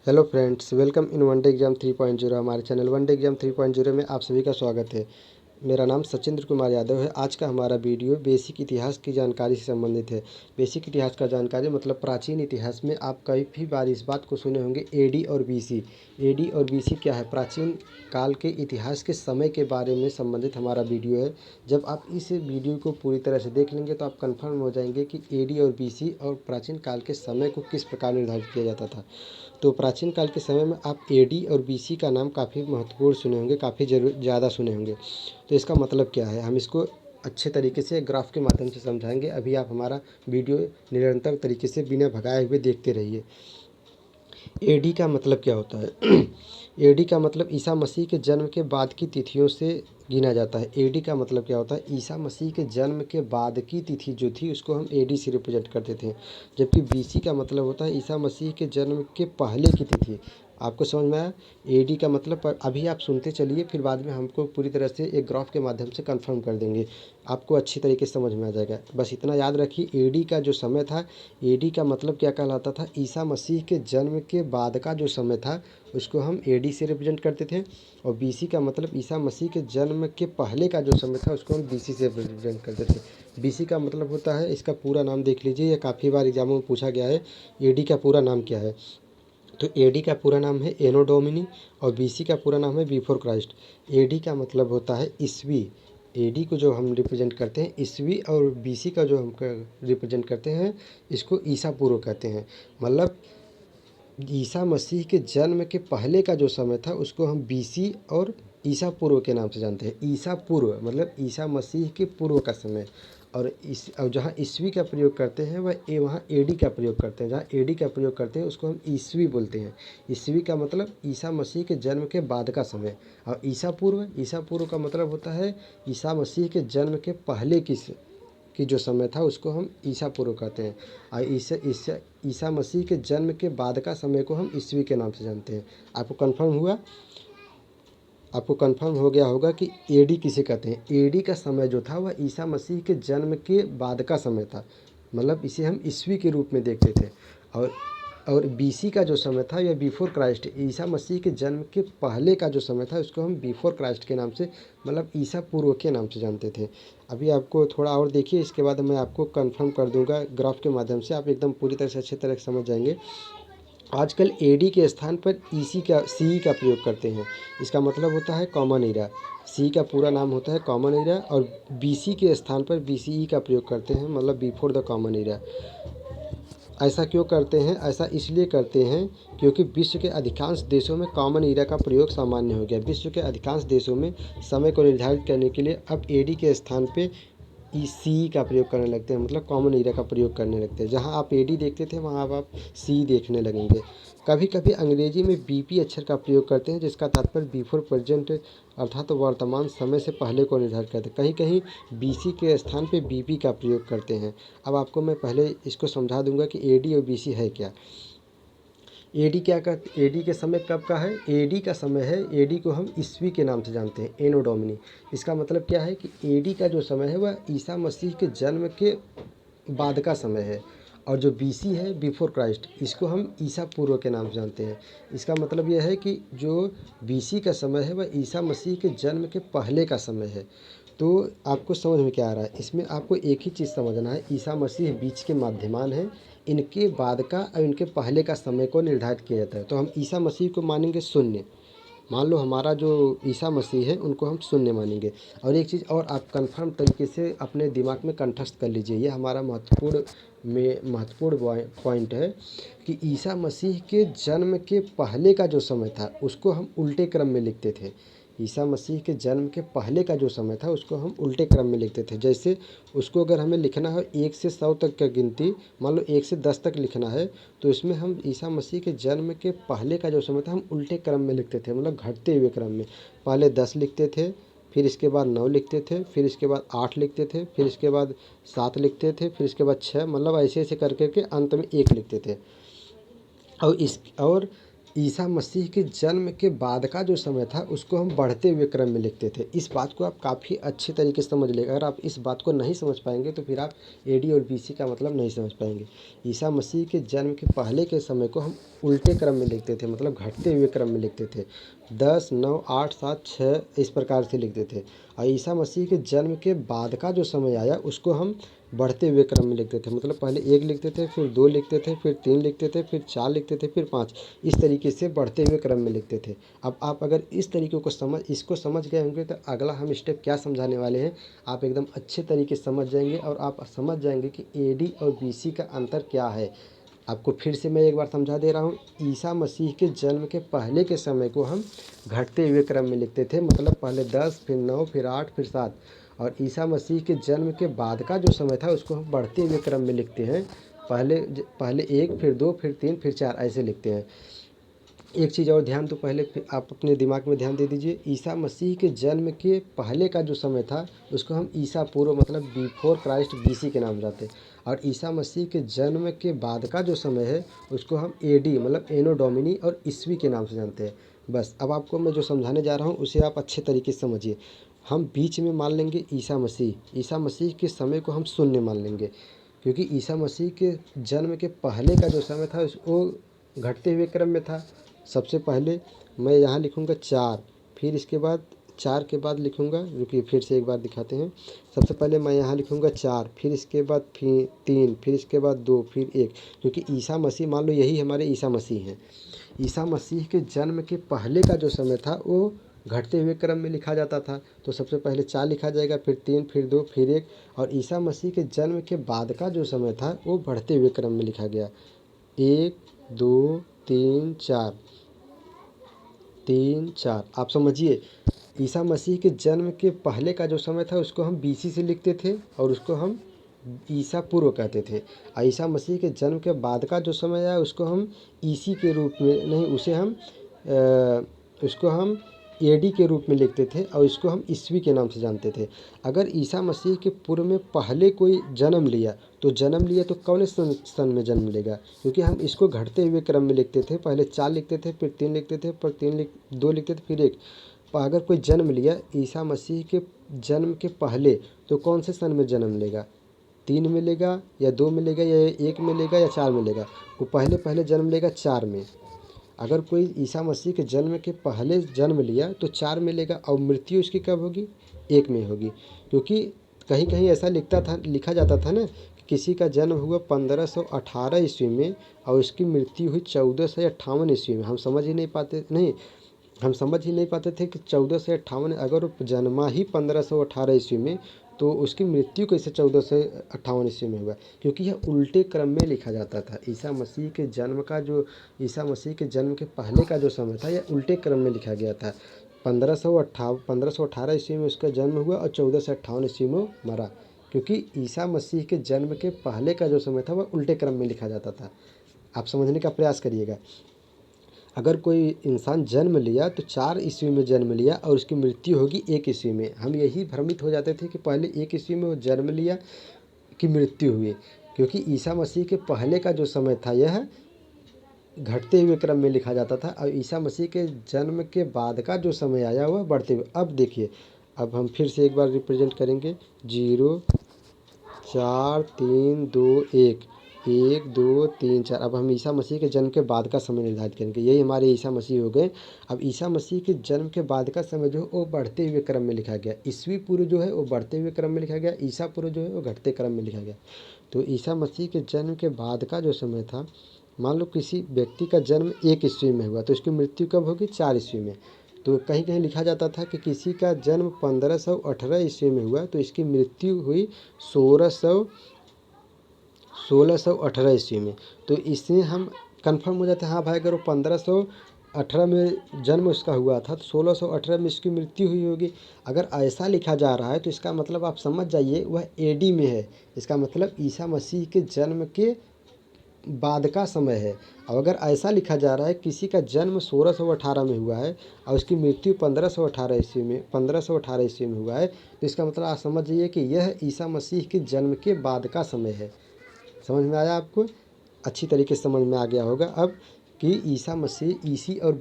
Hello friends, welcome in one day exam 3.0। हमारे channel one day exam 3.0 में आप सभी का स्वागत है। मेरा नाम सचिंद्र कुमार यादव है। आज का हमारा वीडियो बेसिक इतिहास की जानकारी से संबंधित है। बेसिक इतिहास का जानकारी मतलब प्राचीन इतिहास में आप कई बार इस बात को सुने होंगे, एडी और बीसी। एडी और बीसी क्या है? प्राचीन काल के इतिहास के समय के बारे में संबंधित हमारा वीडियो है। जब आप इस वीडियो को पूरी तरह से देख लेंगे तो आप कंफर्म हो जाएंगे कि एडी और बीसी और प्राचीन काल के समय को किस प्रकार निर्धारित किया जाता था। तो प्राचीन काल के समय में आप एडी और बीसी का नाम काफ़ी महत्वपूर्ण सुने होंगे, काफ़ी ज़्यादा सुने होंगे। तो इसका मतलब क्या है, हम इसको अच्छे तरीके से ग्राफ के माध्यम से समझाएंगे। अभी आप हमारा वीडियो निरंतर तरीके से बिना भगाए हुए देखते रहिए। एडी का मतलब क्या होता है? एडी का मतलब ईसा मसीह के जन्म के बाद की तिथियों से गिना जाता है। एडी का मतलब क्या होता है? ईसा मसीह के जन्म के बाद की तिथि जो थी उसको हम एडी से रिप्रेजेंट करते थे। जबकि बीसी का मतलब होता है ईसा मसीह के जन्म के पहले की तिथि। आपको समझ में आया? एडी का मतलब अभी आप सुनते चलिए, फिर बाद में हमको पूरी तरह से एक ग्राफ के माध्यम से कंफर्म कर देंगे, आपको अच्छी तरीके से समझ में आ जाएगा। बस इतना याद रखिए, एडी का जो समय था, एडी का मतलब क्या कहलाता था? ईसा मसीह के जन्म के बाद का जो समय था उसको हम एडी से रिप्रेजेंट करते थे। और बीसी का मतलब ईसा मसीह के जन्म के पहले का जो समय था उसको हम बीसी से रिप्रेजेंट करते थे। बीसी का मतलब होता है, इसका पूरा नाम देख लीजिए, यह काफ़ी बार एग्जामों में पूछा गया है, एडी का पूरा नाम क्या है? तो एडी का पूरा नाम है एनो डोमिनी और बीसी का पूरा नाम है बिफोर क्राइस्ट। एडी का मतलब होता है ईस्वी। एडी को जो हम रिप्रेजेंट करते हैं ईस्वी, और बीसी का जो हम रिप्रेजेंट करते हैं इसको ईसा पूर्व कहते हैं। मतलब ईसा मसीह के जन्म के पहले का जो समय था उसको हम बीसी और ईसा पूर्व के नाम से जानते हैं। ईसा पूर्व मतलब ईसा मसीह के पूर्व का समय। और जहाँ ईस्वी का प्रयोग करते हैं वहाँ एडी का प्रयोग करते हैं। जहाँ एडी का प्रयोग करते हैं उसको हम ईस्वी बोलते हैं। ईस्वी का मतलब ईसा मसीह के जन्म के बाद का समय। और ईसा पूर्व का मतलब होता है ईसा मसीह के जन्म के पहले की जो समय था उसको हम ईसा पूर्व कहते हैं। और ईसा मसीह के जन्म के बाद का समय को हम ईस्वी के नाम से जानते हैं। आपको कंफर्म हुआ? आपको कंफर्म हो गया होगा कि एडी किसे कहते हैं। एडी का समय जो था वह ईसा मसीह के जन्म के बाद का समय था, मतलब इसे हम ईस्वी के रूप में देखते थे। और बीसी का जो समय था यह बिफोर क्राइस्ट, ईसा मसीह के जन्म के पहले का जो समय था उसको हम बिफोर क्राइस्ट के नाम से, मतलब ईसा पूर्व के नाम से जानते थे। अभी आपको थोड़ा और देखिए, इसके बाद मैं आपको कंफर्म कर दूंगा ग्राफ के माध्यम से, आप एकदम पूरी तरह से अच्छे तरह से समझ जाएंगे। आजकल एडी के स्थान पर सी का प्रयोग करते हैं। इसका मतलब होता है कॉमन एरा। सी का पूरा नाम होता है कॉमन एरा। और बीसी के स्थान पर बीसीई का प्रयोग करते हैं, मतलब बिफोर द कॉमन एरा। ऐसा क्यों करते हैं? ऐसा इसलिए करते हैं क्योंकि विश्व के अधिकांश देशों में कॉमन एरा का प्रयोग सामान्य हो गया। विश्व के अधिकांश देशों में समय को निर्धारित करने के लिए अब एडी के स्थान पे सी का प्रयोग करने लगते हैं, मतलब कॉमन एरा का प्रयोग करने लगते हैं। जहां आप एडी देखते थे वहां अब आप सी देखने लगेंगे। कभी कभी अंग्रेजी में बीपी अक्षर का प्रयोग करते हैं, जिसका तात्पर्य बिफोर प्रेजेंट अर्थात वर्तमान समय से पहले को निर्धारित करते हैं। कहीं कहीं बीसी के स्थान पे बीपी का प्रयोग करते हैं। अब आपको मैं पहले इसको समझा दूंगा कि एडी और बीसी है क्या। एडी क्या कहते? एडी के समय कब का है? एडी का समय है, एडी को हम ईस्वी के नाम से जानते हैं, एनो डोमिनी। इसका मतलब क्या है कि एडी का जो समय है वह ईसा मसीह के जन्म के बाद का समय है। और जो बीसी है बिफोर क्राइस्ट, इसको हम ईसा पूर्व के नाम से जानते हैं। इसका मतलब यह है कि जो बीसी का समय है वह ईसा मसीह के जन्म के पहले का समय है। तो आपको समझ में क्या आ रहा है? इसमें आपको एक ही चीज़ समझना है, ईसा मसीह बीच के माध्यमान हैं। इनके बाद का और इनके पहले का समय को निर्धारित किया जाता है। तो हम ईसा मसीह को मानेंगे शून्य। मान लो हमारा जो ईसा मसीह है उनको हम शून्य मानेंगे। और एक चीज़ और आप कंफर्म तरीके से अपने दिमाग में कंठस्थ कर लीजिए, ये हमारा महत्वपूर्ण पॉइंट है कि ईसा मसीह के जन्म के पहले का जो समय था उसको हम उल्टे क्रम में लिखते थे। ईसा मसीह के जन्म के पहले का जो समय था उसको हम उल्टे क्रम में लिखते थे। जैसे उसको अगर हमें लिखना है 1 से 100 तक का गिनती, मान लो 1 से 10 तक लिखना है, तो इसमें हम ईसा मसीह के जन्म के पहले का जो समय था हम उल्टे क्रम में लिखते थे, मतलब घटते हुए क्रम में। पहले 10 लिखते थे, फिर इसके बाद 9 लिखते थे, फिर इसके बाद 8 लिखते थे, फिर इसके बाद 7 लिखते थे, फिर इसके बाद 6, मतलब ऐसे ऐसे करके अंत में 1 लिखते थे। और ईसा मसीह के जन्म के बाद का जो समय था उसको हम बढ़ते हुए क्रम में लिखते थे। इस बात को आप काफ़ी अच्छे तरीके से समझ लें। अगर आप इस बात को नहीं समझ पाएंगे तो फिर आप एडी और बीसी का मतलब नहीं समझ पाएंगे। ईसा मसीह के जन्म के पहले के समय को हम उल्टे क्रम में लिखते थे, मतलब घटते हुए क्रम में लिखते थे। 10, 9, 8, 7, 6 इस प्रकार से लिखते थे। और ईसा मसीह के जन्म के बाद का जो समय आया उसको हम बढ़ते हुए क्रम में लिखते थे, मतलब पहले 1 लिखते थे, फिर 2 लिखते थे, फिर 3 लिखते थे, फिर 4 लिखते थे, फिर 5, इस तरीके से बढ़ते हुए क्रम में लिखते थे। अब आप अगर इस तरीके को इसको समझ गए होंगे तो अगला हम स्टेप क्या समझाने वाले हैं आप एकदम अच्छे तरीके से समझ जाएंगे, और आप समझ जाएंगे कि एडी और बीसी का अंतर क्या है। आपको फिर से मैं एक बार समझा दे रहा हूँ। ईसा मसीह के जन्म के पहले के समय को हम घटते हुए क्रम में लिखते थे, मतलब पहले 10, फिर 9, फिर 8, फिर 7। और ईसा मसीह के जन्म के बाद का जो समय था उसको हम बढ़ते हुए क्रम में लिखते हैं। पहले 1, फिर 2, फिर 3, फिर 4 ऐसे लिखते हैं। एक चीज़ और ध्यान तो पहले आप अपने दिमाग में ध्यान दे दीजिए। ईसा मसीह के जन्म के पहले का जो समय था उसको हम ईसा पूर्व मतलब बिफोर क्राइस्ट बीसी के नाम जानते हैं। और ईसा मसीह के जन्म के बाद का जो समय है उसको हम एडी मतलब एनो डोमिनी और ईस्वी के नाम से जानते हैं। बस अब आपको मैं जो समझाने जा रहा हूँ उसे आप अच्छे तरीके से समझिए। हम बीच में मान लेंगे ईसा मसीह के समय को हम शून्य मान लेंगे, क्योंकि ईसा मसीह के जन्म के पहले का जो समय था वो घटते हुए क्रम में था। सबसे पहले मैं यहाँ लिखूँगा 4, फिर इसके बाद 4 के बाद लिखूँगा, रुकिए फिर से एक बार दिखाते हैं। सबसे पहले मैं यहाँ लिखूँगा 4, फिर इसके बाद फिर 3, फिर इसके बाद 2, फिर 1, क्योंकि ईसा मसीह मान लो यही हमारे ईसा मसीह हैं। ईसा मसीह के जन्म के पहले का जो समय था वो घटते हुए क्रम में लिखा जाता था। तो सबसे पहले 4 लिखा जाएगा, फिर 3, फिर 2, फिर 1। और ईसा मसीह के जन्म के बाद का जो समय था वो बढ़ते हुए क्रम में लिखा गया। 1, 2, 3, 4, 3, 4। आप समझिए, ईसा मसीह के जन्म के पहले का जो समय था उसको हम बीसी से लिखते थे और उसको हम ईसा पूर्व कहते थे। और ईसा मसीह के जन्म के बाद का जो समय आया उसको हम ईसी के रूप में नहीं, उसको हम एडी के रूप में लिखते थे और इसको हम ईस्वी के नाम से जानते थे। अगर ईसा मसीह के पूर्व में पहले कोई जन्म लिया तो कौन सन में जन्म लेगा, क्योंकि हम इसको घटते हुए क्रम में लिखते थे। पहले 4 लिखते थे, फिर 3 लिखते थे, फिर 2 लिखते थे, फिर 1। अगर कोई जन्म लिया ईसा मसीह के जन्म के पहले तो कौन से सन में जन्म लेगा, 3 में लेगा या 2 में लेगा या 1 में लेगा या 4 में लेगा। वो पहले जन्म लेगा 4 में। अगर कोई ईसा मसीह के जन्म के पहले जन्म लिया तो 4 में लेगा और मृत्यु उसकी कब होगी, 1 में होगी। क्योंकि कहीं कहीं ऐसा लिखा जाता था ना कि किसी का जन्म हुआ 1518 ईस्वी में और उसकी मृत्यु हुई 1458 ईस्वी में। हम समझ ही नहीं पाते थे कि 1458, अगर वो जन्मा ही 1518 ईस्वी में तो उसकी मृत्यु कैसे 1458 ईस्वी में हुआ, क्योंकि यह उल्टे क्रम में लिखा जाता था। ईसा मसीह के जन्म के पहले का जो समय था यह उल्टे क्रम में लिखा गया था। 1518 ईस्वी में उसका जन्म हुआ और 1458 ईस्वी में मरा, क्योंकि ईसा मसीह के जन्म के पहले का जो समय था वह उल्टे क्रम में लिखा जाता था। आप समझने का प्रयास करिएगा। अगर कोई इंसान जन्म लिया तो 4 ईस्वी में जन्म लिया और उसकी मृत्यु होगी 1 ईस्वी में। हम यही भ्रमित हो जाते थे कि पहले 1 ईस्वी में वो जन्म लिया कि मृत्यु हुई, क्योंकि ईसा मसीह के पहले का जो समय था यह घटते हुए क्रम में लिखा जाता था और ईसा मसीह के जन्म के बाद का जो समय आया वह बढ़ते हुए। अब देखिए, अब हम फिर से एक बार रिप्रेजेंट करेंगे। 0, 4, 3, 2, 1, 1, 2, 3, 4। अब हम ईसा मसीह के जन्म के बाद का समय निर्धारित करेंगे। यही हमारे ईसा मसीह हो गए। अब ईसा मसीह के जन्म के बाद का समय जो है वो बढ़ते हुए क्रम में लिखा गया। ईस्वी पूर्व जो है वो बढ़ते हुए क्रम में लिखा गया, ईसा पूर्व जो है वो घटते क्रम में लिखा गया। तो ईसा मसीह के जन्म के बाद का जो समय था, मान लो किसी व्यक्ति का जन्म 1 ईस्वी में हुआ तो उसकी मृत्यु कब होगी, 4 ईस्वी में। तो कहीं कहीं लिखा जाता था कि किसी का जन्म 1518 ईस्वी में हुआ तो इसकी मृत्यु हुई 1618 ईस्वी में। तो इससे हम कंफर्म हो जाते हैं, हाँ भाई अगर वो 1518 में जन्म उसका हुआ था तो 1618 में इसकी मृत्यु हुई होगी। अगर ऐसा लिखा जा रहा है तो इसका मतलब आप समझ जाइए वह एडी में है। इसका मतलब ईसा मसीह के जन्म के बाद का समय है। और अगर ऐसा लिखा जा रहा है किसी का जन्म 1618 में हुआ है और उसकी मृत्यु 1518 ईस्वी में हुआ है तो इसका मतलब आप समझ जाइए कि यह ईसा मसीह के जन्म के बाद का समय है। समझ में आया आपको? अच्छी तरीके से समझ में आ गया होगा। अब कि ईसा मसीह ईसी और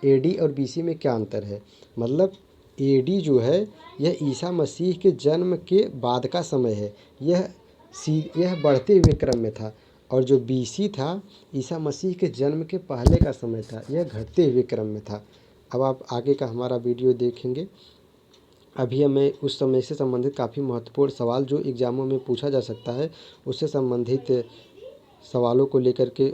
एडी और बीसी में क्या अंतर है। मतलब एडी जो है यह ईसा मसीह के जन्म के बाद का समय है, यह बढ़ते हुए क्रम में था। और जो बीसी था ईसा मसीह के जन्म के पहले का समय था, यह घटते हुए क्रम में था। अब आप आगे का हमारा वीडियो देखेंगे। अभी हमें उस समय से संबंधित काफ़ी महत्वपूर्ण सवाल जो एग्ज़ामों में पूछा जा सकता है उससे संबंधित सवालों को लेकर के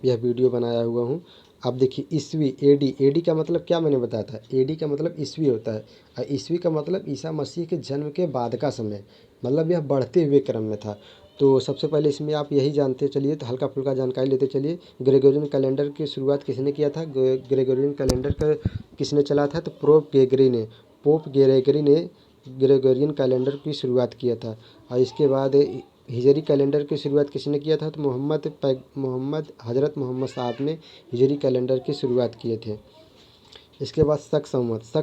यह वीडियो बनाया हुआ हूँ। अब देखिए ईस्वी, एडी का मतलब क्या मैंने बताया था, एडी का मतलब ईस्वी होता है और ईस्वी का मतलब ईसा मसीह के जन्म के बाद का समय, मतलब यह बढ़ते हुए क्रम में था। तो सबसे पहले इसमें आप यही जानते चलिए, तो हल्का फुल्का जानकारी लेते चलिए। ग्रेगोरियन कैलेंडर की शुरुआत किसने किया था, ग्रेगोरियन कैलेंडर का किसने चला था, तो पोप ग्रेगरी ने ग्रेगोरियन कैलेंडर की शुरुआत किया था। और इसके बाद हिजरी कैलेंडर की शुरुआत किसने किया था, तो हज़रत मोहम्मद साहब ने हिजरी कैलेंडर की शुरुआत किए थे। इसके बाद शक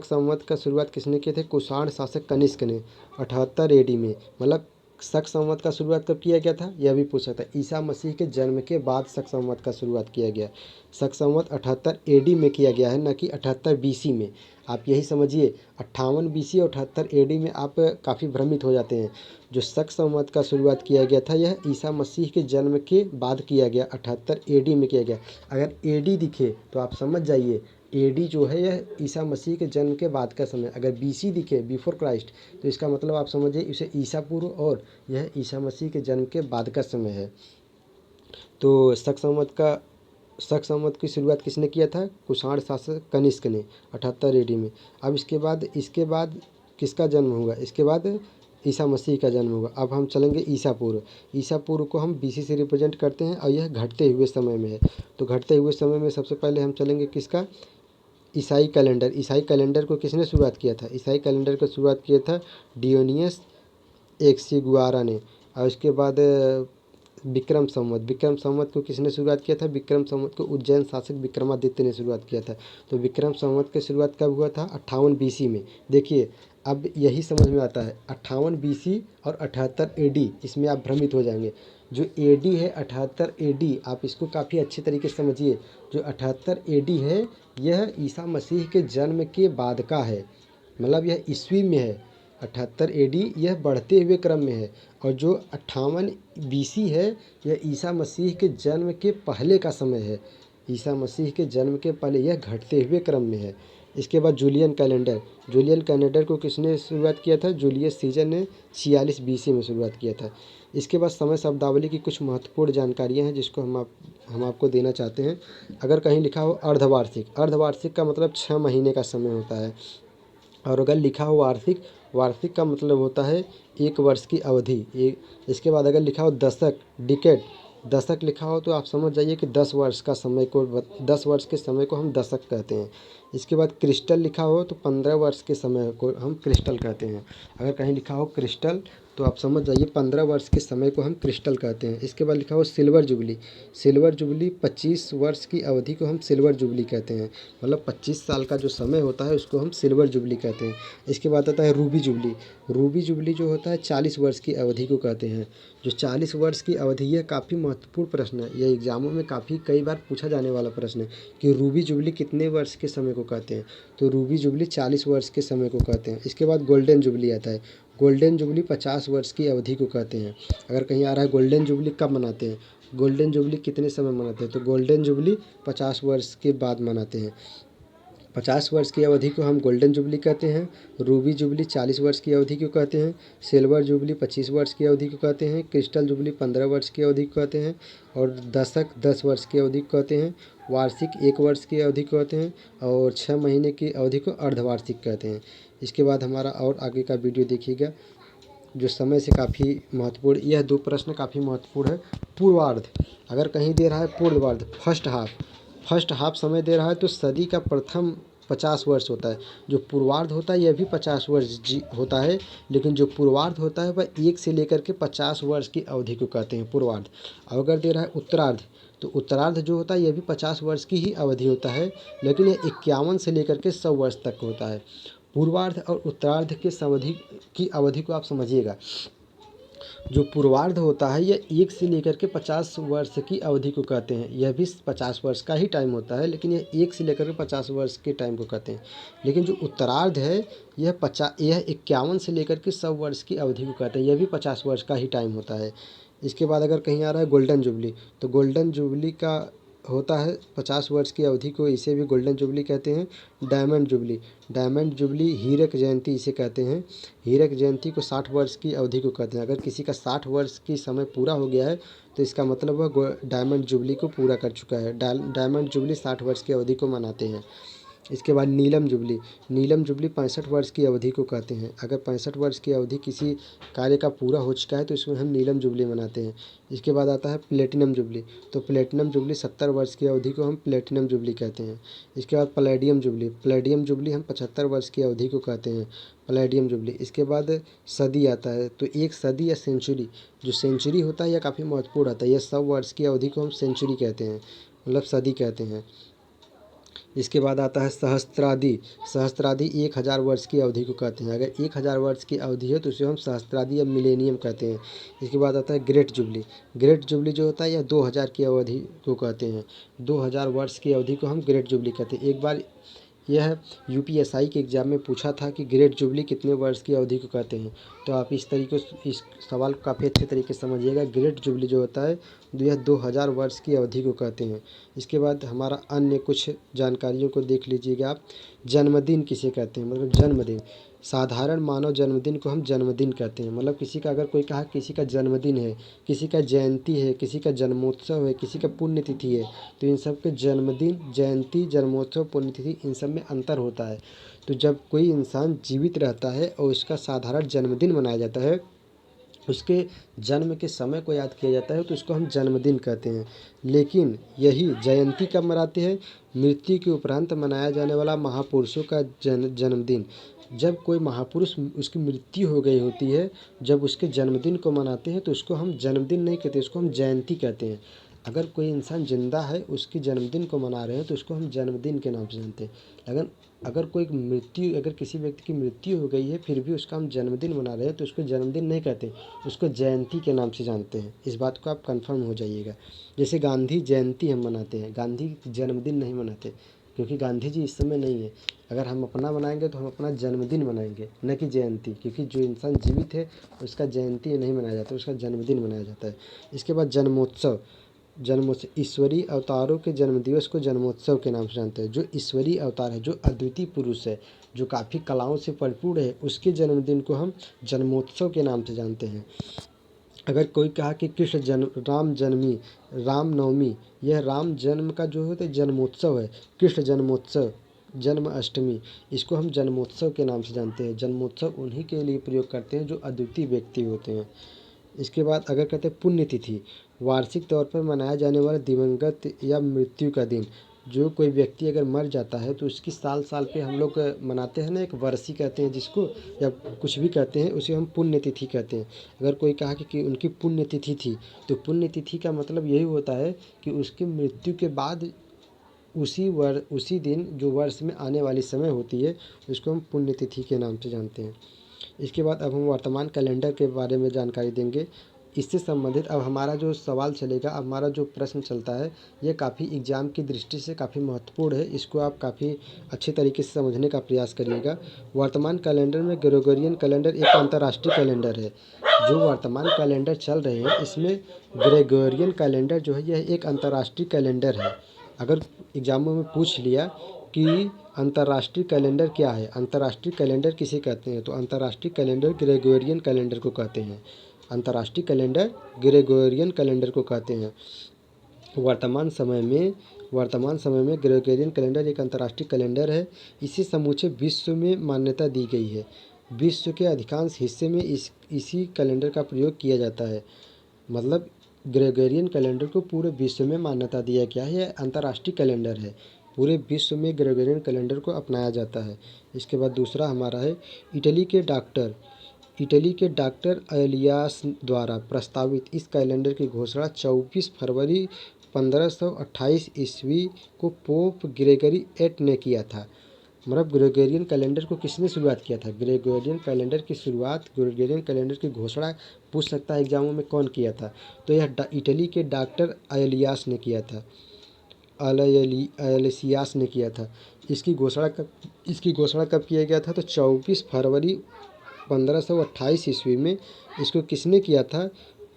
संवत का शुरुआत किसने किए थे, कुषाण शासक कनिष्क ने 78 एडी में। मतलब शक संवत का शुरुआत कब किया गया था, यह भी पूछ सकता है। ईसा मसीह के जन्म के बाद शक संवत का शुरुआत किया गया। शक संवत 78 एडी में किया गया है, न कि 78 बीसी में। आप यही समझिए, 58 बीसी और 78 एडी में आप काफ़ी भ्रमित हो जाते हैं। जो शक संवत का शुरुआत किया गया था यह ईसा मसीह के जन्म के बाद किया गया, 78 एडी में किया गया। अगर एडी दिखे तो आप समझ जाइए एडी जो है यह ईसा मसीह के जन्म के बाद का समय। अगर बीसी दिखे, बिफोर क्राइस्ट, तो इसका मतलब आप समझिए इसे ईसा पूर्व और यह ईसा मसीह के जन्म के बाद का समय है। तो शक संवत की शुरुआत किसने किया था, कुषाण शासक कनिष्क ने 78 एडी में। अब इसके बाद किसका जन्म हुआ, इसके बाद ईसा मसीह का जन्म हुआ। अब हम चलेंगे ईसा पूर्व को हम बीसी से रिप्रेजेंट करते हैं और यह घटते हुए समय में है। तो घटते हुए समय में सबसे पहले हम चलेंगे किसका, ईसाई कैलेंडर को किसने शुरुआत किया था, ईसाई कैलेंडर को शुरुआत किया था डियोनियस एक्सिगुआरा ने। और उसके बाद विक्रम संवत को किसने शुरुआत किया था, विक्रम संवत को उज्जैन शासक विक्रमादित्य ने शुरुआत किया था। तो विक्रम संवत की शुरुआत कब हुआ था, 58 बीसी में। देखिए अब यही समझ में आता है, 58 बीसी और 78 एडी, इसमें आप भ्रमित हो जाएंगे। जो एडी है 78 एडी, आप इसको काफ़ी अच्छे तरीके से समझिए। जो 78 एडी है यह ईसा मसीह के जन्म के बाद का है, मतलब यह ईस्वी में है। 78 एडी यह बढ़ते हुए क्रम में है। और जो 58 बीसी है यह ईसा मसीह के जन्म के पहले का समय है, ईसा मसीह के जन्म के पहले, यह घटते हुए क्रम में है। इसके बाद जूलियन कैलेंडर को किसने शुरुआत किया था, जूलियस सीजर ने 46 बीसी में शुरुआत किया था। इसके बाद समय शब्दावली की कुछ महत्वपूर्ण जानकारियाँ हैं जिसको हम आपको देना चाहते हैं। अगर कहीं लिखा हो अर्धवार्षिक का मतलब 6 महीने का समय होता है। और अगर लिखा हो वार्षिक का मतलब होता है 1 वर्ष की अवधि। इसके बाद अगर लिखा हो दशक लिखा हो तो आप समझ जाइए कि 10 वर्ष के समय को हम दशक कहते हैं। इसके बाद क्रिस्टल लिखा हो तो 15 वर्ष के समय को हम क्रिस्टल कहते हैं। अगर कहीं लिखा हो क्रिस्टल तो आप समझ जाइए 15 वर्ष के समय को हम क्रिस्टल कहते हैं। इसके बाद लिखा हो सिल्वर जुबली 25 वर्ष की अवधि को हम सिल्वर जुबली कहते हैं। मतलब 25 साल का जो समय होता है उसको हम सिल्वर जुबली कहते हैं। इसके बाद आता है रूबी जुबली जो होता है 40 वर्ष की अवधि को कहते हैं। जो 40 वर्ष की अवधि, यह काफ़ी महत्वपूर्ण प्रश्न है, यह एग्जामों में कई बार पूछा जाने वाला प्रश्न है कि रूबी जुबली कितने वर्ष के समय को कहते हैं। तो रूबी जुबली 40 वर्ष के समय को कहते हैं। इसके बाद गोल्डन जुबली आता है। गोल्डन जुबली 50 वर्ष की अवधि को कहते हैं। अगर कहीं आ रहा है गोल्डन जुबली कब मनाते हैं, गोल्डन जुबली कितने समय मनाते हैं, तो गोल्डन जुबली 50 वर्ष के बाद मनाते हैं। 50 वर्ष की अवधि को हम गोल्डन जुबली कहते हैं। रूबी जुबली 40 वर्ष की अवधि को कहते हैं। सिल्वर जुबली 25 वर्ष की अवधि को कहते हैं। क्रिस्टल जुबली 15 वर्ष की अवधि को कहते हैं। और दशक 10 वर्ष की अवधि को कहते हैं। वार्षिक 1 वर्ष की अवधि को कहते हैं। और 6 महीने की अवधि को अर्धवार्षिक कहते हैं। इसके बाद हमारा और आगे का वीडियो देखिएगा जो समय से काफ़ी महत्वपूर्ण, यह 2 प्रश्न काफ़ी महत्वपूर्ण है। पूर्वार्ध, अगर कहीं दे रहा है पूर्वार्ध फर्स्ट हाफ समय दे रहा है तो सदी का प्रथम 50 वर्ष होता है। जो पूर्वार्ध होता है यह भी 50 वर्ष होता है, लेकिन जो पूर्वार्ध होता है वह 1 से लेकर के 50 वर्ष की अवधि को कहते हैं पूर्वार्ध। अगर दे रहा है उत्तरार्ध, तो उत्तरार्ध जो होता है यह भी 50 वर्ष की ही अवधि होता है, लेकिन यह 51 से लेकर के 100 वर्ष तक होता है। पूर्वार्ध और उत्तरार्ध के अवधि को आप समझिएगा। जो पूर्वार्ध होता है यह 1 से लेकर के 50 वर्ष की अवधि को कहते हैं। यह भी 50 वर्ष का ही टाइम होता है, लेकिन यह 1 से लेकर के 50 वर्ष के टाइम को कहते हैं। लेकिन जो उत्तरार्ध है यह 51 से लेकर के 100 वर्ष की अवधि को कहते हैं। यह भी 50 वर्ष का ही टाइम होता है। इसके बाद अगर कहीं आ रहा है गोल्डन जुबली, तो गोल्डन जुबली का होता है 50 वर्ष की अवधि को, इसे भी गोल्डन जुबली कहते हैं। डायमंड जुबली हीरक जयंती इसे कहते हैं। हीरक जयंती को 60 वर्ष की अवधि को कहते हैं। अगर किसी का 60 वर्ष की समय पूरा हो गया है तो इसका मतलब वह डायमंड जुबली को पूरा कर चुका है। डायमंड जुबली 60 वर्ष की अवधि को मनाते हैं। इसके बाद नीलम जुबली 65 वर्ष की अवधि को कहते हैं। अगर 65 वर्ष की अवधि किसी कार्य का पूरा हो चुका है तो इसमें हम नीलम जुबली मनाते हैं। इसके बाद आता है प्लेटिनम जुबली, तो प्लेटिनम जुबली 70 वर्ष की अवधि को हम प्लेटिनम जुबली कहते हैं। इसके बाद पैलेडियम जुबली हम 75 वर्ष की अवधि को कहते हैं, पैलेडियम जुबली। इसके बाद सदी आता है, तो एक सदी या सेंचुरी, जो सेंचुरी होता है यह काफ़ी महत्वपूर्ण होता है। यह 100 वर्ष की अवधि को हम सेंचुरी कहते हैं, मतलब सदी कहते हैं। इसके बाद आता है सहस्त्राब्दी 1000 वर्ष की अवधि को कहते हैं। अगर 1000 वर्ष की अवधि है तो उसे हम सहस्त्राब्दी या मिलेनियम कहते हैं। इसके बाद आता है ग्रेट जुबली जो होता है यह 2000 की अवधि को कहते हैं। 2000 वर्ष की अवधि को हम ग्रेट जुबली कहते हैं। एक बार यह यूपीएसआई के एग्ज़ाम में पूछा था कि ग्रेट जुबली कितने वर्ष की अवधि को कहते हैं, तो आप इस तरीके से इस सवाल को काफ़ी अच्छे तरीके से समझिएगा। ग्रेट जुबली जो होता है यह 2000 वर्ष की अवधि को कहते हैं। इसके बाद हमारा अन्य कुछ जानकारियों को देख लीजिएगा आप। जन्मदिन किसे कहते हैं, मतलब जन्मदिन, साधारण मानव जन्मदिन को हम जन्मदिन कहते हैं। मतलब किसी का अगर कोई कहा किसी का जन्मदिन है, किसी का जयंती है, किसी का जन्मोत्सव है, किसी का पुण्यतिथि है, तो इन सब के जन्मदिन, जयंती, जन्मोत्सव, पुण्यतिथि इन सब में अंतर होता है। तो जब कोई इंसान जीवित रहता है और उसका साधारण जन्मदिन मनाया जाता है, उसके जन्म के समय को याद किया जाता है, तो उसको हम जन्मदिन कहते हैं। लेकिन यही जयंती कब मनाते हैं, मृत्यु के उपरांत मनाया जाने वाला महापुरुषों का जन्मदिन। जब कोई महापुरुष उसकी मृत्यु हो गई होती है, जब उसके जन्मदिन को मनाते हैं तो उसको हम जन्मदिन नहीं कहते, उसको हम जयंती कहते हैं। अगर कोई इंसान जिंदा है, उसके जन्मदिन को मना रहे हैं तो उसको हम जन्मदिन के नाम से जानते हैं। अगर किसी व्यक्ति की मृत्यु हो गई है फिर भी उसका हम जन्मदिन मना रहे हैं तो उसको जन्मदिन नहीं कहते, उसको जयंती के नाम से जानते हैं। इस बात को आप कंफर्म हो जाइएगा। जैसे गांधी जयंती हम मनाते हैं, गांधी जन्मदिन नहीं मनाते, क्योंकि गांधी जी इस समय नहीं है। अगर हम अपना मनाएंगे तो हम अपना जन्मदिन मनाएंगे, न कि जयंती, क्योंकि जो इंसान जीवित है उसका जयंती नहीं मनाया जाता, उसका जन्मदिन मनाया जाता है। इसके बाद जन्मोत्सव ईश्वरीय अवतारों के जन्मदिवस को जन्मोत्सव के नाम से जानते हैं। जो ईश्वरीय अवतार है, जो अद्वितीय पुरुष है, जो काफ़ी कलाओं से परिपूर्ण है, उसके जन्मदिन को हम जन्मोत्सव के नाम से जानते हैं। अगर कोई कहा कि राम नवमी, यह राम जन्म का जो होता है जन्मोत्सव है, कृष्ण जन्मोत्सव, जन्माष्टमी, इसको हम जन्मोत्सव के नाम से जानते हैं। जन्मोत्सव उन्हीं के लिए प्रयोग करते हैं जो अद्वितीय व्यक्ति होते हैं। इसके बाद अगर कहते हैं पुण्यतिथि, वार्षिक तौर पर मनाया जाने वाला दिवंगत या मृत्यु का दिन। जो कोई व्यक्ति अगर मर जाता है तो उसकी साल साल पे हम लोग मनाते हैं ना, एक वर्षी कहते हैं जिसको, या कुछ भी कहते हैं, उसे हम पुण्यतिथि कहते हैं। अगर कोई कहा कि उनकी पुण्यतिथि थी, तो पुण्यतिथि का मतलब यही होता है कि उसकी मृत्यु के बाद उसी दिन जो वर्ष में आने वाली समय होती है उसको हम पुण्यतिथि के नाम से जानते हैं। इसके बाद अब हम वर्तमान कैलेंडर के बारे में जानकारी देंगे। इससे संबंधित अब हमारा जो सवाल चलेगा, अब हमारा जो प्रश्न चलता है, ये काफ़ी एग्ज़ाम की दृष्टि से काफ़ी महत्वपूर्ण है। इसको आप काफ़ी अच्छे तरीके से समझने का प्रयास करिएगा। वर्तमान कैलेंडर में ग्रेगोरियन कैलेंडर एक अंतर्राष्ट्रीय कैलेंडर है। जो वर्तमान कैलेंडर चल रहे हैं इसमें ग्रेगोरियन कैलेंडर जो है यह एक अंतर्राष्ट्रीय कैलेंडर है। अगर एग्ज़ामों में पूछ लिया कि अंतर्राष्ट्रीय कैलेंडर क्या है, अंतर्राष्ट्रीय कैलेंडर किसे कहते हैं, तो अंतर्राष्ट्रीय कैलेंडर ग्रेगोरियन कैलेंडर को कहते हैं। अंतर्राष्ट्रीय कैलेंडर ग्रेगोरियन कैलेंडर को कहते हैं। वर्तमान समय में ग्रेगोरियन कैलेंडर एक अंतर्राष्ट्रीय कैलेंडर है। इसे समूचे विश्व में मान्यता दी गई है। विश्व के अधिकांश हिस्से में इसी कैलेंडर का प्रयोग किया जाता है। मतलब ग्रेगोरियन कैलेंडर को पूरे विश्व में मान्यता दिया गया है। यह अंतर्राष्ट्रीय कैलेंडर है, पूरे विश्व में ग्रेगोरियन कैलेंडर को अपनाया जाता है। इसके बाद दूसरा हमारा है इटली के डॉक्टर एलियास द्वारा प्रस्तावित इस कैलेंडर की घोषणा 24 फरवरी 1528 ईस्वी को पोप ग्रेगरी 8 ने किया था। मतलब ग्रेगोरियन कैलेंडर को किसने शुरुआत किया था? ग्रेगोरियन कैलेंडर की शुरुआत, ग्रेगोरियन कैलेंडर की घोषणा पूछ सकता है एग्जामों में, कौन किया था? तो यह इटली के डॉक्टर आयलियास ने किया था। आयलेसियास ने किया था। इसकी घोषणा कब किया गया था? तो 24 फरवरी 1528 ईस्वी में इसको किसने किया था?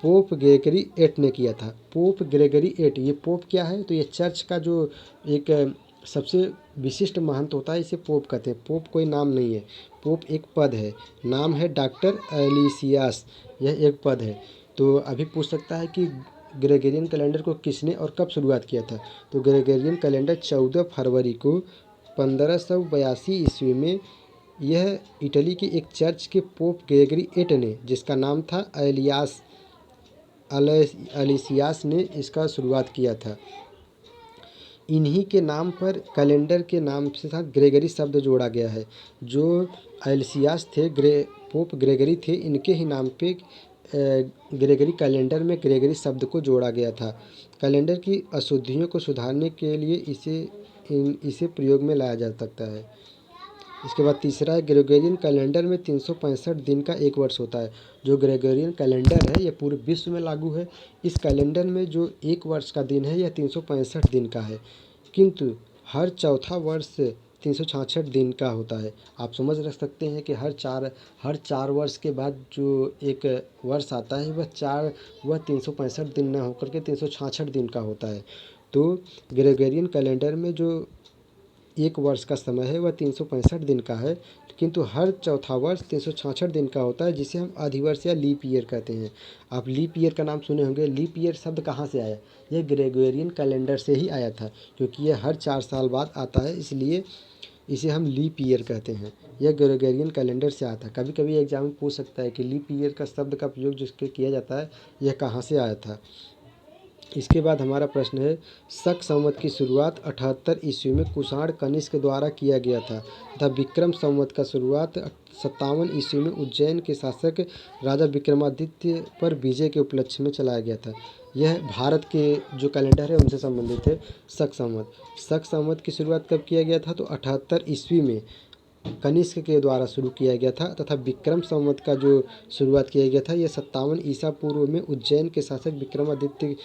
पोप ग्रेगरी 8 ने किया था। पोप ग्रेगरी 8, ये पोप क्या है? तो ये चर्च का जो एक सबसे विशिष्ट महंत होता है, इसे पोप कहते हैं। पोप कोई नाम नहीं है, पोप एक पद है। नाम है डॉक्टर एलिसियास, यह एक पद है। तो अभी पूछ सकता है कि ग्रेगोरियन कैलेंडर को किसने और कब शुरुआत किया था? तो ग्रेगोरियन कैलेंडर 14 फरवरी को 1582 ईस्वी में यह इटली के एक चर्च के पोप ग्रेगरी 8 ने, जिसका नाम था अलेसियास ने इसका शुरुआत किया था। इन्हीं के नाम पर कैलेंडर के नाम से साथ ग्रेगरी शब्द जोड़ा गया है। जो अलेसियास थे, पोप ग्रेगरी थे, इनके ही नाम पे ग्रेगरी कैलेंडर में ग्रेगरी शब्द को जोड़ा गया था। कैलेंडर की अशुद्धियों को सुधारने के लिए इसे प्रयोग में लाया जा सकता है। इसके बाद तीसरा है, ग्रेगोरियन कैलेंडर में 365 दिन का एक वर्ष होता है। जो ग्रेगोरियन कैलेंडर है यह पूरे विश्व में लागू है। इस कैलेंडर में जो एक वर्ष का दिन है यह 365 दिन का है, किंतु हर चौथा वर्ष 366 दिन का होता है। आप समझ रख सकते हैं कि हर चार वर्ष के बाद जो एक वर्ष आता है वह 365 दिन न होकर के 366 दिन का होता है। तो ग्रेगोरियन कैलेंडर में जो एक वर्ष का समय है वह 365 दिन का है, किंतु हर चौथा वर्ष 366 दिन का होता है, जिसे हम अधिवर्ष या लीप ईयर कहते हैं। आप लीप ईयर का नाम सुने होंगे। लीप ईयर शब्द कहाँ से आया? यह ग्रेगोरियन कैलेंडर से ही आया था, क्योंकि यह हर 4 साल बाद आता है, इसलिए इसे हम लीप ईयर कहते हैं। यह ग्रेगोरियन कैलेंडर से आता है। कभी कभी एग्जाम में पूछ सकता है कि लीप ईयर का शब्द का प्रयोग जिसके किया जाता है यह कहाँ से आया था। इसके बाद हमारा प्रश्न है, शक संवत की शुरुआत 78 ईस्वी में कुषाण कनिष्क द्वारा किया गया था तथा विक्रम संवत का शुरुआत 57 ईस्वी में उज्जैन के शासक राजा विक्रमादित्य पर विजय के उपलक्ष्य में चलाया गया था। यह भारत के जो कैलेंडर है उनसे संबंधित है। शक संवत की शुरुआत कब किया गया था? तो 78 ईस्वी में कनिष्क के द्वारा शुरू किया गया था तथा विक्रम संवत का जो शुरुआत किया गया था यह 57 ईसा पूर्व में उज्जैन के शासक विक्रमादित्य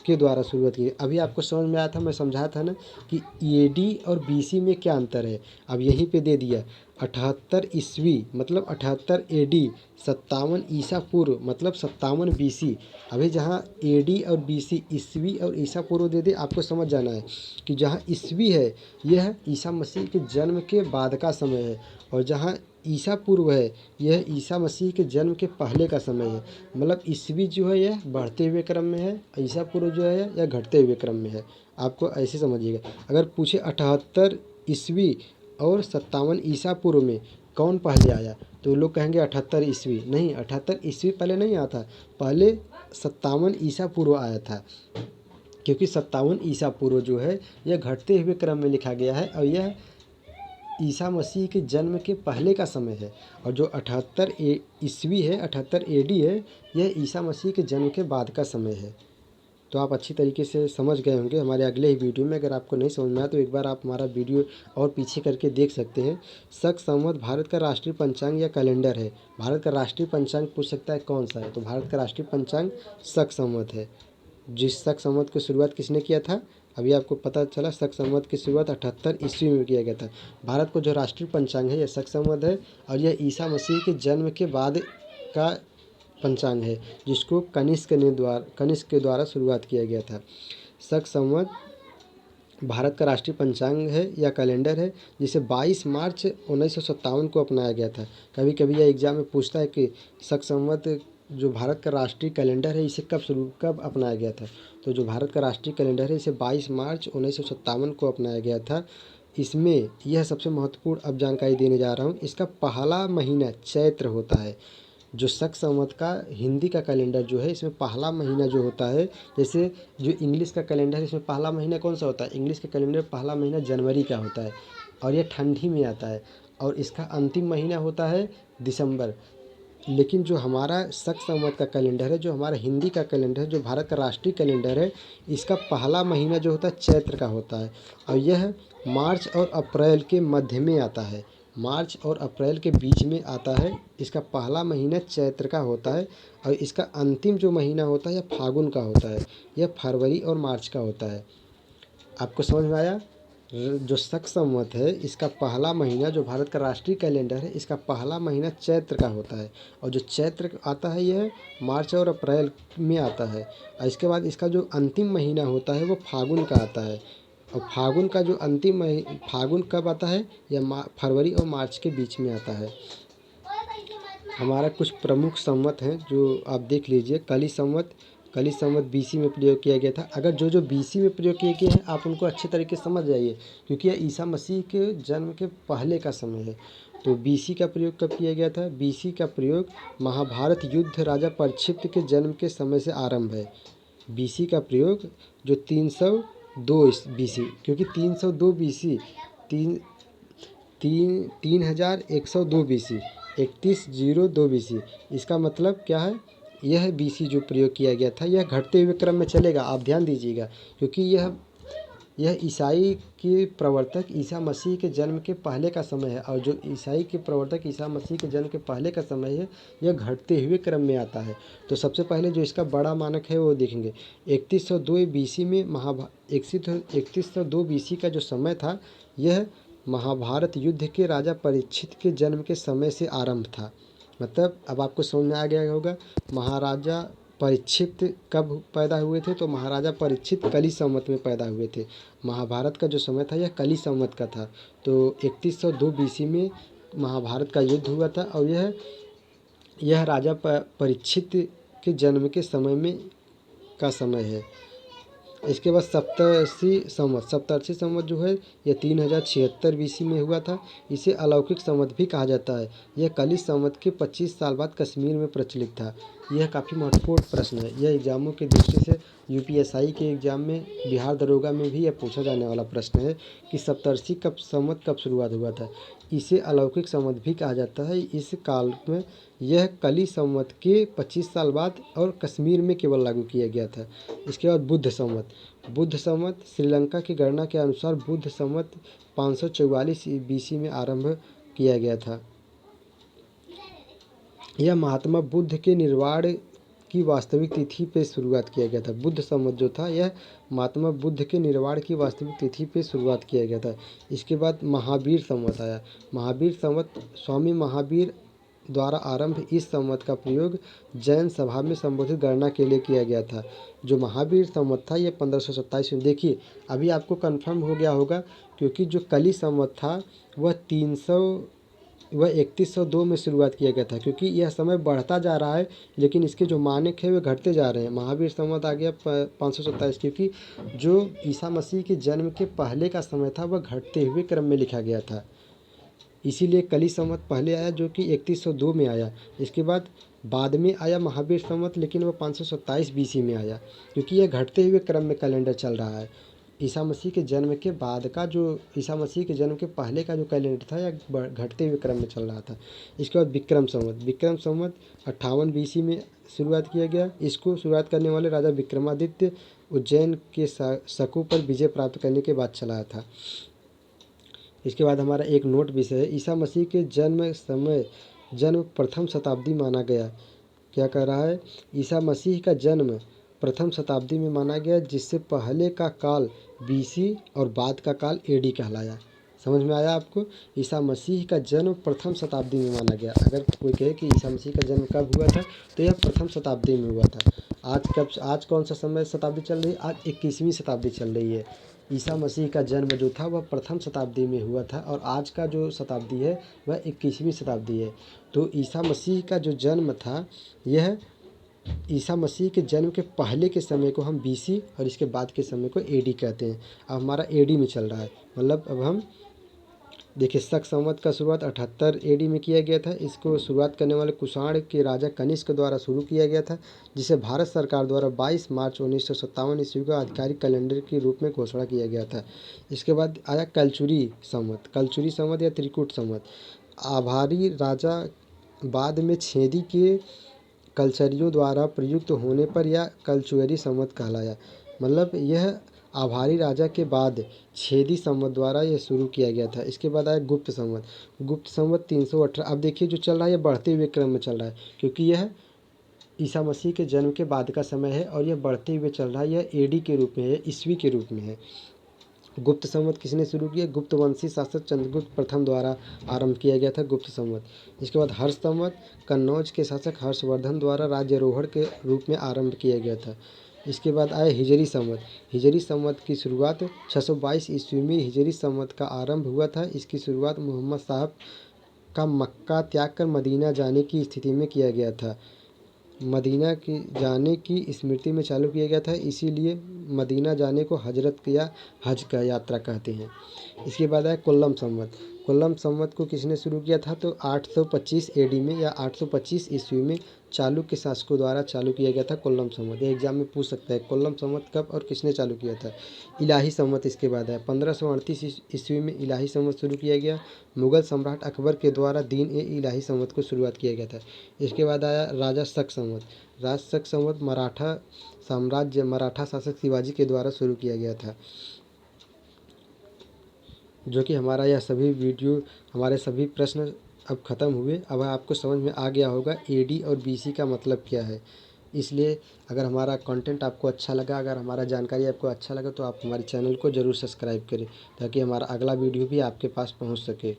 के द्वारा शुरुआत की। अभी आपको समझ में आया था, मैं समझाया था ना कि एडी और बीसी में क्या अंतर है। अब यहीं पे दे दिया, 78 ईस्वी मतलब 78 एडी, 57 ईसा पूर्व मतलब 57 बीसी। अभी जहाँ एडी और बीसी, ईस्वी और ईसा पूर्व दे दे, आपको समझ जाना है कि जहाँ ईस्वी है यह ईसा मसीह के जन्म के बाद का समय है, और जहाँ ईसा पूर्व है यह ईसा मसीह के जन्म के पहले का समय है। मतलब ईस्वी जो है यह बढ़ते हुए क्रम में है, ईसा पूर्व जो है यह घटते हुए क्रम में है। आपको ऐसे समझिएगा। अगर पूछे 78 ईस्वी और 57 ईसा पूर्व में कौन पहले आया, तो लोग कहेंगे 78 ईस्वी। नहीं, 78 ईस्वी पहले नहीं आया था, पहले 57 ईसा पूर्व आया था, क्योंकि 57 ईसा पूर्व जो है यह घटते हुए क्रम में लिखा गया है और यह ईसा मसीह के जन्म के पहले का समय है। और जो 78 ईस्वी है, 78 एडी है, यह ईसा मसीह के जन्म के बाद का समय है। तो आप अच्छी तरीके से समझ गए होंगे। हमारे अगले ही वीडियो में अगर आपको नहीं समझ में आया तो एक बार आप हमारा वीडियो और पीछे करके देख सकते हैं। शक संवत भारत का राष्ट्रीय पंचांग या कैलेंडर है। भारत का राष्ट्रीय पंचांग पूछ सकता है कौन सा है, तो भारत का राष्ट्रीय पंचांग शक संवत है। जिस शक संवत की शुरुआत किसने किया था? अभी आपको पता चला, शक संवत की शुरुआत 78 ईस्वी में किया गया था। भारत को जो राष्ट्रीय पंचांग है यह शक संवत है, और यह ईसा मसीह के जन्म के बाद का पंचांग है, जिसको कनिष्क के द्वारा शुरुआत किया गया था। शक संवत भारत का राष्ट्रीय पंचांग है या कैलेंडर है, जिसे 22 मार्च 1957 को अपनाया गया था। कभी कभी यह एग्जाम में पूछता है कि शक संवत जो भारत का राष्ट्रीय कैलेंडर है इसे कब अपनाया गया था। तो जो भारत का राष्ट्रीय कैलेंडर है इसे 22 मार्च 1957 को अपनाया गया था। इसमें यह सबसे महत्वपूर्ण अब जानकारी देने जा रहा हूँ। इसका पहला महीना चैत्र होता है। जो शक संवत का हिंदी का कैलेंडर जो है, इसमें पहला महीना जो होता है, जैसे जो इंग्लिश का कैलेंडर है इसमें पहला महीना कौन सा होता है? इंग्लिश का कैलेंडर पहला महीना जनवरी का होता है, और यह ठंडी में आता है। और इसका अंतिम महीना होता है दिसंबर। लेकिन जो हमारा शक संवत का कैलेंडर है, जो हमारा हिंदी का कैलेंडर है, जो भारत का राष्ट्रीय कैलेंडर है, इसका पहला महीना जो होता है चैत्र का होता है और यह मार्च और अप्रैल के मध्य में आता है। मार्च और अप्रैल के बीच में आता है। इसका पहला महीना चैत्र का होता है और इसका अंतिम जो महीना होता है यह फागुन का होता है। यह फरवरी और मार्च का होता है। आपको समझ में आया? जो शक संवत है इसका पहला महीना, जो भारत का राष्ट्रीय कैलेंडर है, इसका पहला महीना चैत्र का होता है और जो चैत्र आता है यह मार्च और अप्रैल में आता है और इसके बाद इसका जो अंतिम महीना होता है वो फागुन का आता है और फागुन का जो अंतिम फागुन कब आता है? यह फरवरी और मार्च के बीच में आता है। हमारा कुछ प्रमुख संवत हैं जो आप देख लीजिए। कली संवत बीसी में प्रयोग किया गया था। अगर जो बीसी में प्रयोग किए गए हैं आप उनको अच्छे तरीके से समझ जाइए, क्योंकि यह ईसा मसीह के जन्म के पहले का समय है। तो बीसी का प्रयोग कब किया गया था? बीसी का प्रयोग महाभारत युद्ध राजा परीक्षित के जन्म के समय से आरंभ है। बीसी का प्रयोग जो 302 बीसी, क्योंकि 302 बीसी 3102 बीसी 3102 बीसी, इसका मतलब क्या है? यह बीसी जो प्रयोग किया गया था यह घटते हुए क्रम में चलेगा। आप ध्यान दीजिएगा, क्योंकि यह ईसाई के प्रवर्तक ईसा मसीह के जन्म के पहले का समय है और जो ईसाई के प्रवर्तक ईसा मसीह के जन्म के पहले का समय है यह घटते हुए क्रम में आता है। तो सबसे पहले जो इसका बड़ा मानक है वो देखेंगे। 3102 बीसी में 3102 बीसी का जो समय था यह महाभारत युद्ध के राजा परीक्षित के जन्म के समय से आरंभ था। मतलब अब आपको समझ में आ गया होगा महाराजा परीक्षित कब पैदा हुए थे। तो महाराजा परीक्षित कली संवत में पैदा हुए थे। महाभारत का जो समय था यह कली संवत का था। तो 3102 बीसी में महाभारत का युद्ध हुआ था और यह राजा परीक्षित के जन्म के समय में का समय है। इसके बाद सप्तर्षि संवत जो है यह 3076 बीसी में हुआ था। इसे अलौकिक संवत भी कहा जाता है। यह कली संवत के 25 साल बाद कश्मीर में प्रचलित था। यह काफ़ी महत्वपूर्ण प्रश्न है। यह एग्जामों की दृष्टि से यूपीएसआई के एग्जाम में, बिहार दरोगा में भी यह पूछा जाने वाला प्रश्न है कि सप्तर्षि संवत कब शुरुआत हुआ था। इसे अलौकिक संवत भी कहा जाता है। इस काल में यह कली संवत के 25 साल बाद और कश्मीर में केवल लागू किया गया था। इसके बाद बुद्ध संवत श्रीलंका की गणना के अनुसार बुद्ध संवत 544 बीसी में आरंभ किया गया था। यह महात्मा बुद्ध के निर्वाण की वास्तविक तिथि पे शुरुआत किया गया था। बुद्ध संवत जो था यह महात्मा बुद्ध के निर्वाण की वास्तविक तिथि पे शुरुआत किया गया था। इसके बाद महावीर संवत आया। महावीर संवत स्वामी महावीर द्वारा आरंभ। इस संवत का प्रयोग जैन सभा में संबोधित गणना के लिए किया गया था। जो महावीर संवत था यह 1527 में। देखिए अभी आपको कंफर्म हो गया होगा, क्योंकि जो कली संवत था वह 3102 में शुरुआत किया गया था, क्योंकि यह समय बढ़ता जा रहा है लेकिन इसके जो मानक है वे घटते जा रहे हैं। महावीर संवत आ गया 527, क्योंकि जो ईसा मसीह के जन्म के पहले का समय था वह घटते हुए क्रम में लिखा गया था। इसीलिए कली संवत पहले आया जो कि 3102 में आया। इसके बाद में आया महावीर संवत, लेकिन वह 527 बीसी में आया, क्योंकि यह घटते हुए क्रम में कैलेंडर चल रहा है। ईसा मसीह के जन्म के बाद का जो ईसा मसीह के जन्म के पहले का जो कैलेंडर था यह घटते हुए क्रम में चल रहा था। इसके बाद विक्रम संवत 58 बीसी में शुरुआत किया गया। इसको शुरुआत करने वाले राजा विक्रमादित्य उज्जैन के शकु पर विजय प्राप्त करने के बाद चलाया था। इसके बाद हमारा एक नोट विषय है, ईसा मसीह के जन्म प्रथम शताब्दी माना गया। क्या कह रहा है? ईसा मसीह का जन्म प्रथम शताब्दी में माना गया, जिससे पहले का काल बीसी और बाद का काल एडी कहलाया। समझ में आया आपको? ईसा मसीह का जन्म प्रथम शताब्दी में माना गया। अगर कोई कहे कि ईसा मसीह का जन्म कब हुआ था तो यह प्रथम शताब्दी में हुआ था। आज कौन सा समय शताब्दी चल रही है? आज 21वीं शताब्दी चल रही है। ईसा मसीह का जन्म जो था वह प्रथम शताब्दी में हुआ था और आज का जो शताब्दी है वह 21वीं शताब्दी है। तो ईसा मसीह का जो जन्म था यह ईसा मसीह के जन्म के पहले के समय को हम बीसी और इसके बाद के समय को एडी कहते हैं। अब हमारा एडी में चल रहा है, मतलब अब हम देखिए शक संवत का शुरुआत 78 एडी में किया गया था। इसको शुरुआत करने वाले कुषाण के राजा कनिष्क द्वारा शुरू किया गया था, जिसे भारत सरकार द्वारा 22 मार्च 1957 ईस्वी को आधिकारिक कैलेंडर के रूप में घोषणा किया गया था। इसके बाद आया कलचुरी संवत या त्रिकूट संवत। आभारी राजा बाद में छेदी के कलचरियों द्वारा प्रयुक्त होने पर यह कलचुअरी संवत कहलाया। मतलब यह आभारी राजा के बाद छेदी संवत द्वारा यह शुरू किया गया था। इसके बाद आया गुप्त संवत। गुप्त संवत 318। अब देखिए जो चल रहा है ये बढ़ते हुए क्रम में चल रहा है, क्योंकि यह ईसा मसीह के जन्म के बाद का समय है और यह बढ़ते हुए चल रहा है। यह एडी के रूप में है, ईस्वी के रूप में है। गुप्त संवत किसने शुरू किया? गुप्त वंशी शासक चंद्रगुप्त प्रथम द्वारा आरंभ किया गया था गुप्त संवत। इसके बाद हर्ष संवत कन्नौज के शासक हर्षवर्धन द्वारा राज्यारोहण के रूप में आरंभ किया गया था। इसके बाद आए हिजरी संवत। हिजरी संवत की शुरुआत 622 ईस्वी में हिजरी संवत का आरंभ हुआ था। इसकी शुरुआत मोहम्मद साहब का मक्का त्याग कर मदीना जाने की स्थिति में किया गया था। मदीना की जाने की स्मृति में चालू किया गया था, इसीलिए मदीना जाने को हजरत या हज का यात्रा कहते हैं। इसके बाद आया कोल्लम संवत। कोल्लम संवत को किसने शुरू किया था? तो 825 एडी में या 825 ईस्वी में चालुक्य शासकों द्वारा चालू किया गया था कोल्लम संवत। ये एग्जाम में पूछ सकता है कोल्लम संवत कब और किसने चालू किया था। इलाही संवत इसके बाद है 1538 ईस्वी में इलाही संवत शुरू किया गया। मुगल सम्राट अकबर के द्वारा दीन ए इलाही संवत को शुरुआत किया गया था। इसके बाद आया राजा शक संवत। राजा शक संवत मराठा साम्राज्य मराठा शासक शिवाजी के द्वारा शुरू किया गया था। जो कि हमारा यह सभी वीडियो हमारे सभी प्रश्न अब ख़त्म हुए। अब आपको समझ में आ गया होगा एडी और बीसी का मतलब क्या है। इसलिए अगर हमारा कंटेंट आपको अच्छा लगा, अगर हमारा जानकारी आपको अच्छा लगा तो आप हमारे चैनल को ज़रूर सब्सक्राइब करें, ताकि हमारा अगला वीडियो भी आपके पास पहुंच सके।